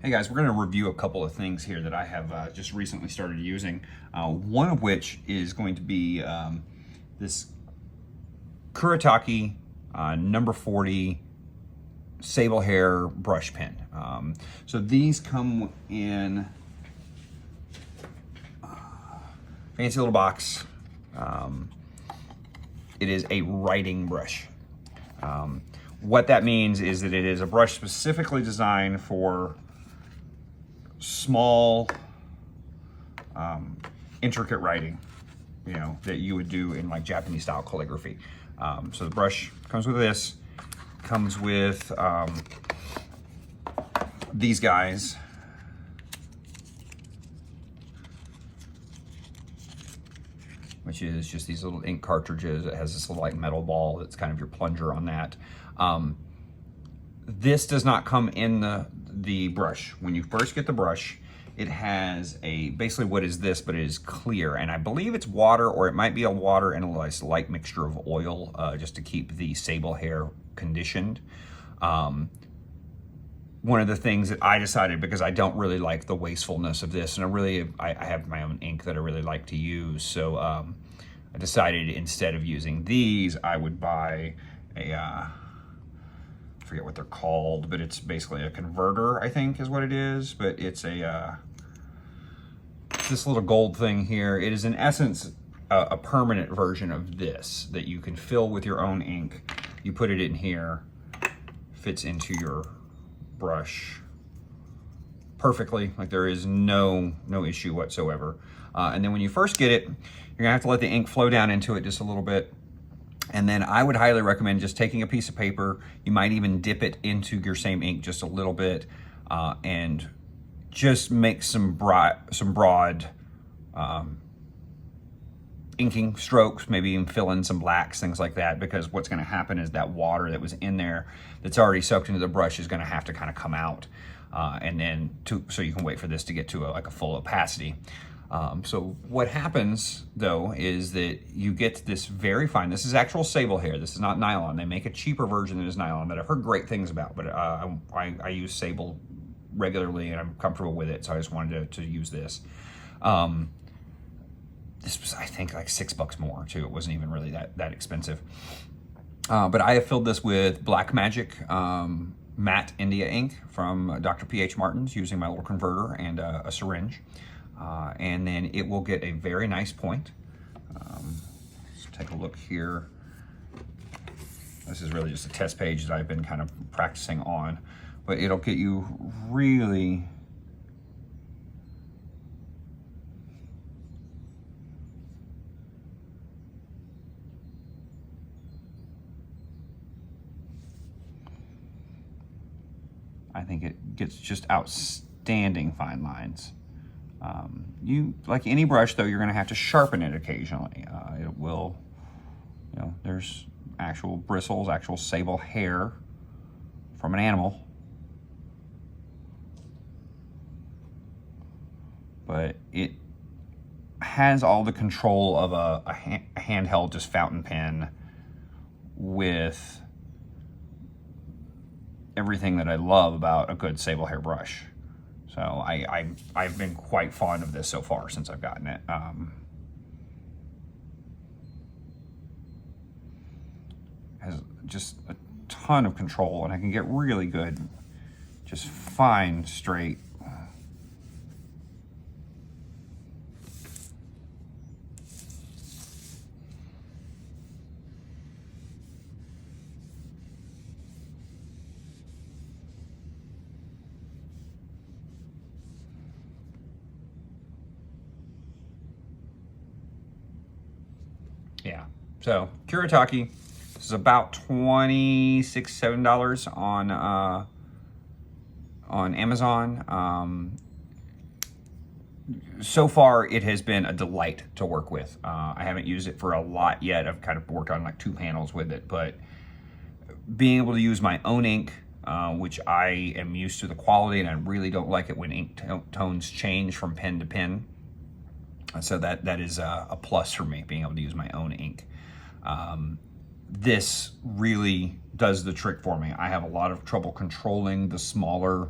Hey guys, we're going to review a couple of things here that I have just recently started using. One of which is going to be this Kuretake number 40 sable hair brush pen. So these come in fancy little box. It is a writing brush. What that means is that it is a brush specifically designed for small, intricate writing, you know, that you would do in like Japanese style calligraphy. So the brush comes with this, comes with these guys. Which is just these little ink cartridges. It has this little like metal ball that's kind of your plunger on that. This does not come in the brush. When you first get the brush, it has basically what is this, but it is clear. And I believe it's water, or it might be a water and a light mixture of oil, just to keep the sable hair conditioned. One of the things that I decided, because I don't really like the wastefulness of this, and I have my own ink that I really like to use, so I decided instead of using these, I would buy I forget what they're called, but it's basically a converter, I think is what it is, but it's this little gold thing here. It is in essence a permanent version of this that you can fill with your own ink. You put it in here, fits into your brush perfectly, like there is no issue whatsoever. And then when you first get it, you're gonna have to let the ink flow down into it just a little bit. And then I would highly recommend just taking a piece of paper. You might even dip it into your same ink just a little bit, and just make some broad inking strokes, maybe even fill in some blacks, things like that, because what's gonna happen is that water that was in there that's already soaked into the brush is gonna have to kind of come out, and then so you can wait for this to get to like a full opacity. So what happens though is that you get this very fine, this is actual sable hair, this is not nylon. They make a cheaper version that is nylon that I've heard great things about, but I use sable regularly and I'm comfortable with it, so I just wanted to use this. This was, I think, like $6 more too. It wasn't even really that expensive. But I have filled this with Black Magic matte India ink from Dr. P.H. Martin's using my little converter and a syringe. And then it will get a very nice point. Let's take a look here. This is really just a test page that I've been kind of practicing on, but it'll get you really I think it gets just outstanding fine lines. You, like any brush though, you're gonna have to sharpen it occasionally. It will, you know, there's actual bristles, actual sable hair from an animal. But it has all the control of a handheld just fountain pen with everything that I love about a good sable hair brush. So I've been quite fond of this so far since I've gotten it. Has just a ton of control, and I can get really good, just fine, straight. Yeah, so Kuretake, this is about $26, $27 on Amazon. So far, it has been a delight to work with. I haven't used it for a lot yet. I've kind of worked on like 2 panels with it, but being able to use my own ink, which I am used to the quality, and I really don't like it when ink tones change from pen to pen. So that is a plus for me, being able to use my own ink. This really does the trick for me. I have a lot of trouble controlling the smaller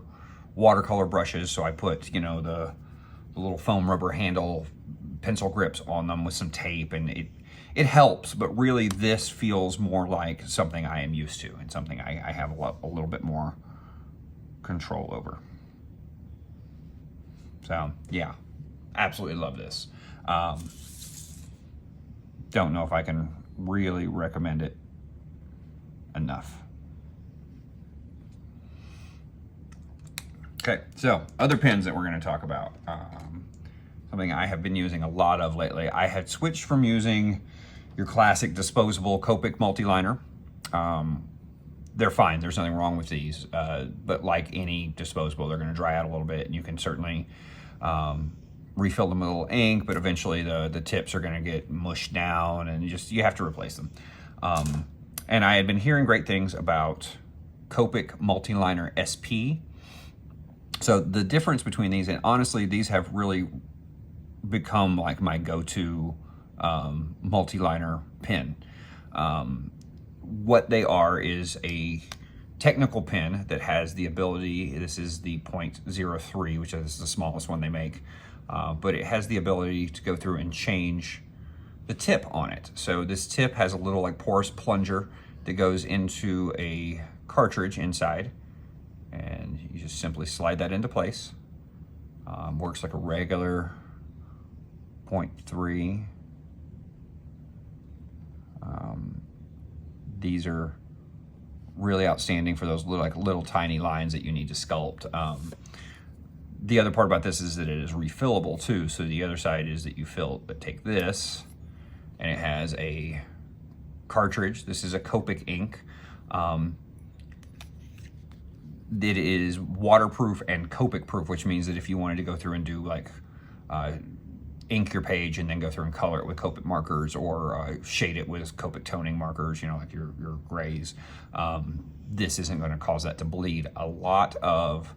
watercolor brushes, so I put, you know, the little foam rubber handle pencil grips on them with some tape, and it helps, but really this feels more like something I am used to and something I have a little bit more control over. So yeah, absolutely love this. Don't know if I can really recommend it enough. Okay, so other pens that we're going to talk about. Something I have been using a lot of lately. I had switched from using your classic disposable Copic multiliner. They're fine, there's nothing wrong with these, but like any disposable, they're going to dry out a little bit, and you can certainly refill them with a little ink, but eventually the tips are going to get mushed down, and you have to replace them. And I had been hearing great things about Copic multiliner SP. So the difference between these, and honestly, these have really become like my go-to multiliner pen. What they are is a technical pen that has the ability, this is the .03, which is the smallest one they make, but it has the ability to go through and change the tip on it. So this tip has a little like porous plunger that goes into a cartridge inside, and you just simply slide that into place. Works like a regular .3. These are really outstanding for those little tiny lines that you need to sculpt. The other part about this is that it is refillable too. So the other side is that you take this, and it has a cartridge. This is a Copic ink. It is waterproof and Copic proof, which means that if you wanted to go through and do like ink your page and then go through and color it with Copic markers, or shade it with Copic toning markers, you know, like your grays, this isn't going to cause that to bleed. A lot of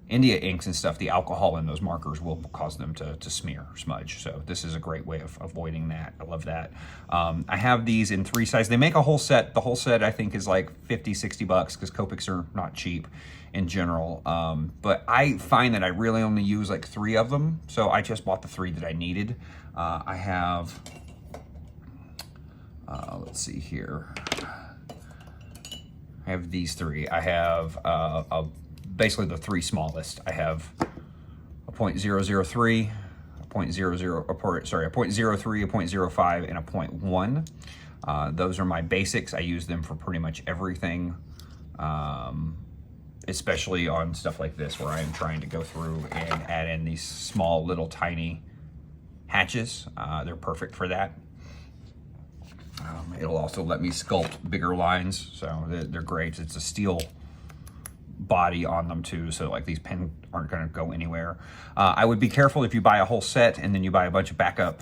India inks and stuff, the alcohol in those markers will cause them to smear, smudge. So this is a great way of avoiding that. I love that. I have these in 3 sizes. They make a whole set. The whole set I think is like 50, 60 bucks, because Copics are not cheap in general. But I find that I really only use like 3 of them. So I just bought the 3 that I needed. I have, let's see here. I have these 3. I have basically the 3 smallest. I have a .003, a .03, a .05, and a .1. Those are my basics. I use them for pretty much everything, especially on stuff like this where I am trying to go through and add in these small little tiny hatches. They're perfect for that. It'll also let me sculpt bigger lines, so they're great. It's a steel body on them too, so like these pens aren't going to go anywhere. I would be careful if you buy a whole set and then you buy a bunch of backup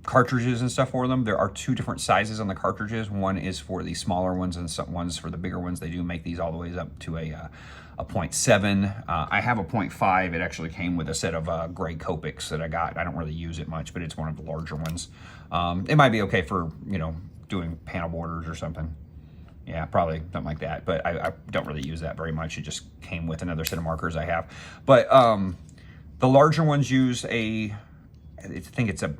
cartridges and stuff for them. There are 2 different sizes on the cartridges. One is for the smaller ones and one's for the bigger ones. They do make these all the way up to a .7. I have a .5. It actually came with a set of gray Copics that I got. I don't really use it much, but it's one of the larger ones. It might be okay for, you know, doing panel borders or something. Yeah, probably something like that, but I don't really use that very much. It just came with another set of markers I have. But the larger ones use I think it's a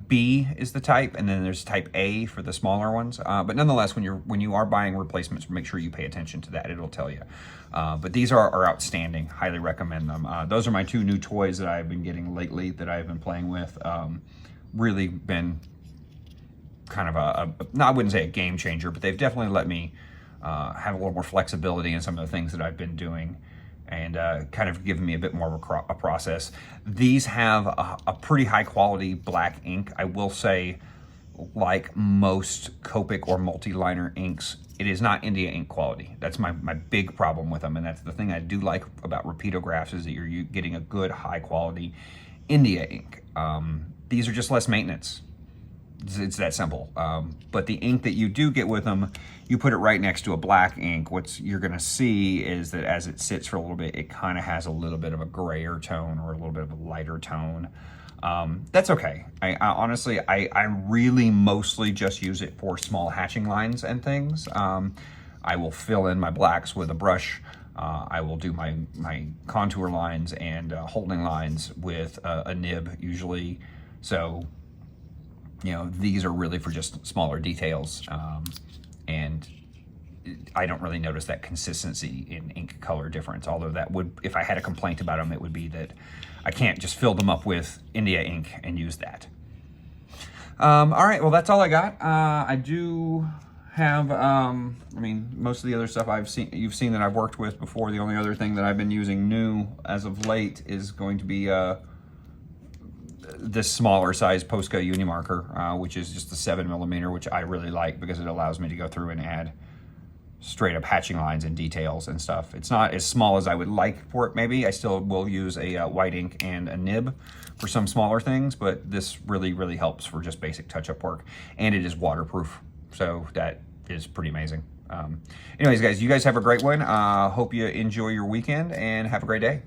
B is the type, and then there's type A for the smaller ones. But nonetheless, when you are buying replacements, make sure you pay attention to that. It'll tell you. But these are outstanding. Highly recommend them. Those are my 2 new toys that I've been getting lately that I've been playing with. Really been kind of no, I wouldn't say a game changer, but they've definitely let me have a little more flexibility in some of the things that I've been doing, and kind of given me a bit more of a process. These have a pretty high quality black ink. I will say, like most Copic or multiliner inks, it is not India ink quality. That's my big problem with them, and that's the thing I do like about Repeatographs, is that you're getting a good high quality India ink. These are just less maintenance. It's that simple. But the ink that you do get with them, you put it right next to a black ink. What you're going to see is that as it sits for a little bit, it kind of has a little bit of a grayer tone or a little bit of a lighter tone. That's okay. I honestly, I really mostly just use it for small hatching lines and things. I will fill in my blacks with a brush. I will do my contour lines and holding lines with a nib usually. So, you know, these are really for just smaller details. And I don't really notice that consistency in ink color difference, although that would, if I had a complaint about them, it would be that I can't just fill them up with India ink and use that. All right, well, that's all I got. I do have, I mean, most of the other stuff you've seen that I've worked with before. The only other thing that I've been using new as of late is going to be this smaller size Posca Uni marker, which is just a 7mm, which I really like because it allows me to go through and add straight up hatching lines and details and stuff. It's not as small as I would like for it maybe. I still will use a white ink and a nib for some smaller things, but this really, really helps for just basic touch-up work. And it is waterproof, so that is pretty amazing. Anyways, guys, you guys have a great one. Hope you enjoy your weekend and have a great day.